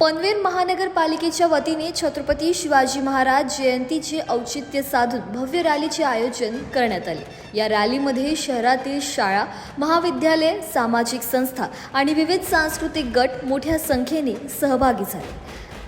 पनवेल महानगरपालिकेच्या वतीने छत्रपती शिवाजी महाराज जयंतीचे औचित्य साधून भव्य रॅलीचे आयोजन करण्यात आले। या रॅलीमध्ये शहरातील शाळा, महाविद्यालय, सामाजिक संस्था आणि विविध सांस्कृतिक गट मोठ्या संख्येने सहभागी झाले।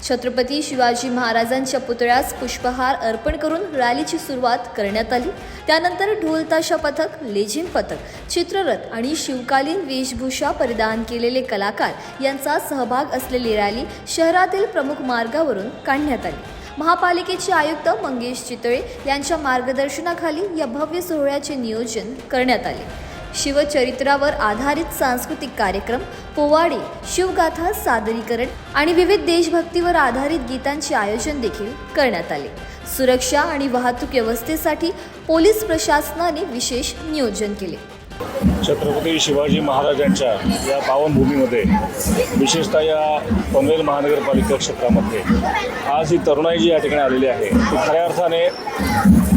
छत्रपती शिवाजी महाराजांच्या पुतळ्यास पुष्पहार अर्पण करून रॅलीची सुरुवात करण्यात आली। त्यानंतर ढोल ताशा पथक, लेझिम पथक, चित्ररथ आणि शिवकालीन वेशभूषा परिधान केलेले कलाकार यांचा सहभाग असलेली रॅली शहरातील प्रमुख मार्गावरून काढण्यात आली। महापालिकेचे आयुक्त मंगेश चितळे यांच्या मार्गदर्शनाखाली या भव्य सोहळ्याचे नियोजन करण्यात आले। शिवचरित्रावर आधारित सांस्कृतिक कार्यक्रम, पोवाडे, शिवगाथा सादरीकरण आणि विविध देशभक्तीवर आधारित गीतांचे आयोजन देखील करण्यात आले। सुरक्षा आणि वाहतूक व्यवस्थेसाठी पोलीस प्रशासनाने विशेष नियोजन केले। छत्रपती शिवाजी महाराजांच्या या पावनभूमीमध्ये विशेषतः या पनवेल महानगरपालिका क्षेत्रामध्ये आज ही तरुणाई जी या ठिकाणी आलेली आहे ती खऱ्या अर्थाने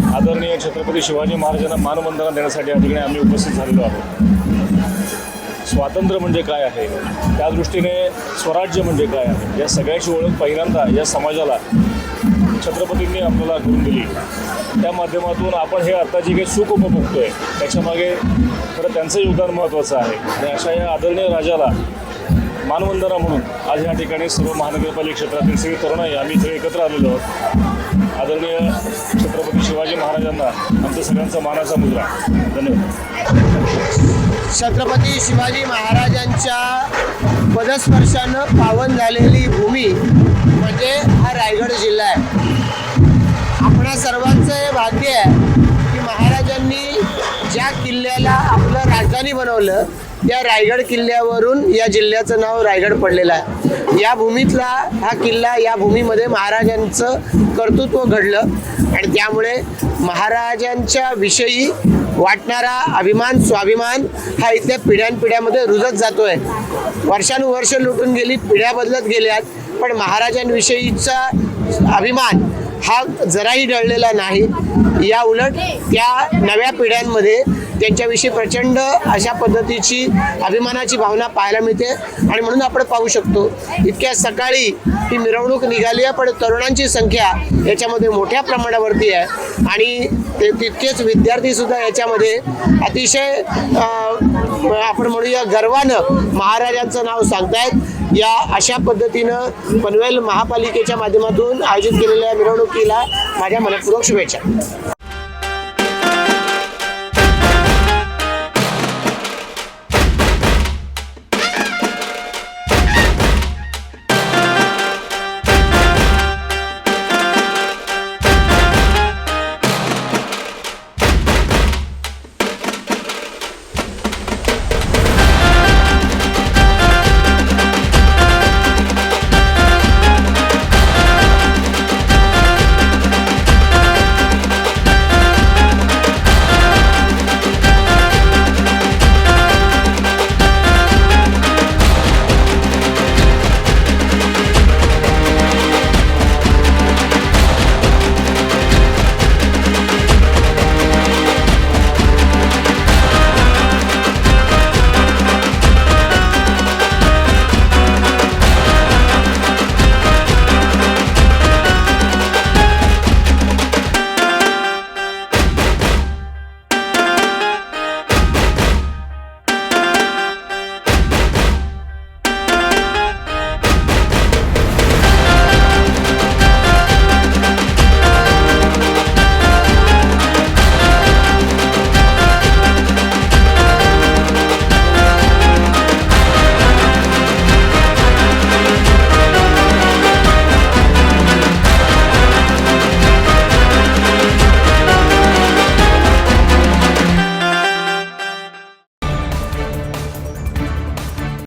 आदरणीय छत्रपती शिवाजी महाराजांना मानवंदना देण्यासाठी या ठिकाणी आम्ही उपस्थित झालेलो आहोत। स्वातंत्र्य म्हणजे काय आहे, त्या दृष्टीने स्वराज्य म्हणजे काय आहे, या सगळ्याची ओळख पहिल्यांदा या समाजाला छत्रपतींनी आपल्याला करून दिली। त्या माध्यमातून आपण हे आता जे काही सुख उपभोगतोय त्याच्यामागे खरं त्यांचं योगदान महत्त्वाचं आहे आणि अशा या आदरणीय राजाला मानवंदना म्हणून आज या ठिकाणी सर्व महानगरपालिका क्षेत्रातील सगळी तरुणाई आम्ही इथे एकत्र आलेलो आहोत। आदरणीय छत्रपती शिवाजी महाराजांना आमच्या सगळ्यांचा मानाचा मुजरा। धन्यवाद। छत्रपती शिवाजी महाराजांच्या पदस्पर्शानं पावन झालेली भूमी म्हणजे हा रायगड जिल्हा आहे। आपणा सर्वांचं हे भाग्य आहे की महाराजांनी ज्या किल्ल्याला आपलं राजधानी बनवलं त्या रायगड किल्ल्यावरून या जिल्ह्याचं नाव रायगड पडलेलं आहे। या भूमीतला हा किल्ला, या भूमीमध्ये महाराजांचं कर्तृत्व घडलं आणि त्यामुळे महाराजांच्या विषयी वाटणारा अभिमान, स्वाभिमान हा इथल्या पिढ्यानपिढ्यामध्ये रुजत जातोय। वर्षानुवर्ष लुटून गेली, पिढ्या बदलत गेल्यात, पण महाराजांविषयीचा अभिमान हा जराही डळलेला नाही। या उलट त्या नव्या पिढ्यांमध्ये त्यांच्याविषयी प्रचंड अशा पद्धतीची अभिमानाची भावना पाहायला मिळते आणि म्हणून आपण पाहू शकतो इतक्या सकाळी ही मिरवणूक निघाली आहे, पण तरुणांची संख्या याच्यामध्ये मोठ्या प्रमाणावरती आहे आणि ते तितकेच विद्यार्थीसुद्धा याच्यामध्ये अतिशय आपण म्हणूया गर्वानं महाराजांचं नाव सांगतायत। या अशा पद्धतीनं पनवेल महापालिकेच्या माध्यमातून आयोजित केलेल्या मिरवणुकीला माझ्या मनपूर्वक शुभेच्छा।